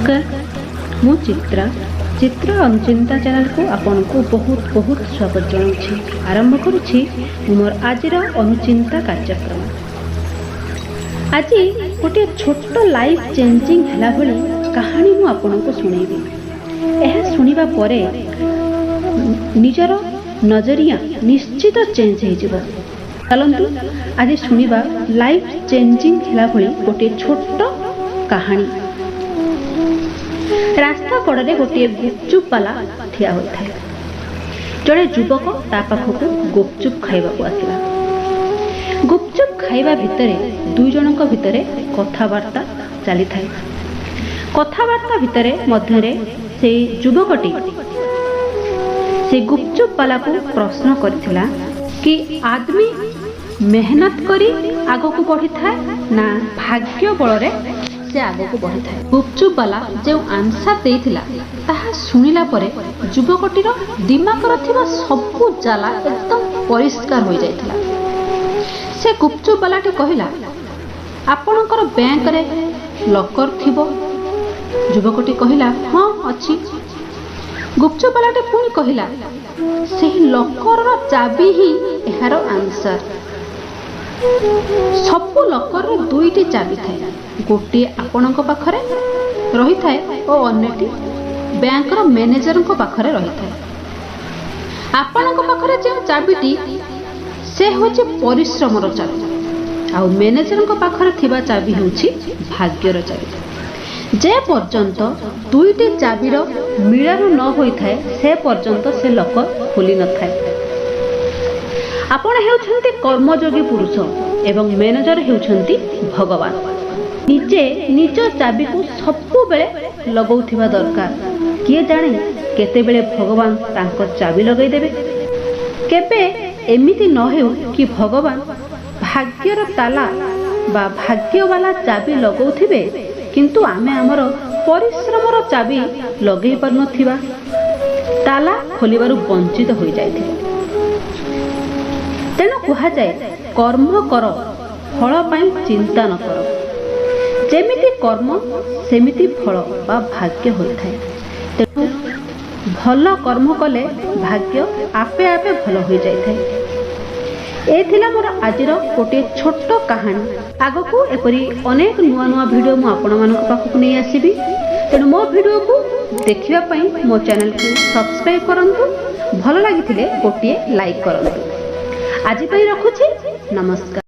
नमस्कार, मु चित्रा चित्रा अनुचिंता चैनल को आपन को बहुत बहुत स्वागत जनाऊँ। आरंभ करुछि मोर आजिर अनुचिंता कार्यक्रम। आज गोटे छोट लाइफ चेंजिंग हला भली कहानी मु आपन को सुनेबी। यह सुनिबा परे निजर नजरिया निश्चित चेंज हो जिवो। चलंतु आज सुनिबा लाइफ चेंजिंग हला भली गोटे छोट कहानी। रास्ता कड़े गोटे गुपचुप वाला ठिया होता है। जड़े युवक ता पाखक गुपचुप खाइबा आसला। गुपचुप खाइबा भितरे दुई जनक भितरे कथावार्ता चली थाए। कथावार्ता भितरे मध्यरे से युवकटी से गुपचुप वाला को प्रश्न करथिला कि आदमी मेहनत करी आगो को बढ़ी थाए ना भाग्य बल से आगो को बढ़ी थाए। गुपचुप वाला जो आंसर देथिला ताहा सुनिला परे युवकटीर दिमागर थिबा सबु जाला एकदम परिष्कार हो जाइथिला। से गुपचुप वालाटी कहिला आपणकर बैंक रे लकर थिबो। युवकटी कहिला हां अछि। गुपचुप वालाटी पुनी कहिला सेही लकर रो चाबी ही एहारो आंसर। सबु लकर रो दुईटी चाबी थाए। गोटे आपणक पाखरे रही थाए और अन्यटी बैंक रो मैनेजर को पाखरे रही थाए। आपणक पाखरे जे चाबीटी से होची परिश्रम रो चाबी आ मैनेजर को पाखरे थिबा चाबी होची भाग्य रो चाबी। जे पर्यंत दुईटी चाबीर मिलन न होई थाए से पर्यंत से लक खोली न थाए। आपण हेउछंती कर्मयोगी पुरुष एवं मैनेजर हेउछंती भगवान। निजे निज चाबी को सबु बेले लगौथिबा दरकार। किए जाने केते बेले भगवान तांको चाबी लगै देबे। केबे एमिति न हेउ कि भगवान भाग्यर ताला बा भाग्य वाला चाबी लगौथिबे किंतु आमे हमर परिश्रमर चाबी लगै पर नथिबा ताला खोलिबारु वंचित होई जायथिबे। तेणु कहा जाए कर्म कर फल पाई चिंता न कर। जेमिति कर्म सेमिति फल बा भाग्य होता है। तेणु भल कर्म कले भाग्य आपे आपे भल हो जाए। ए थिला मोर आजिर गोटे छोट कहानी। आगो को एपरी अनेक नुआ नुआ वीडियो मु आपण मानक पाखक नै आसीबी। तेणु मो वीडियो को देखिबा पई मो चैनल को सब्सक्राइब करंतु। भल लागिथिले गोटे लाइक करंतु। आज पई रखुछि। नमस्कार।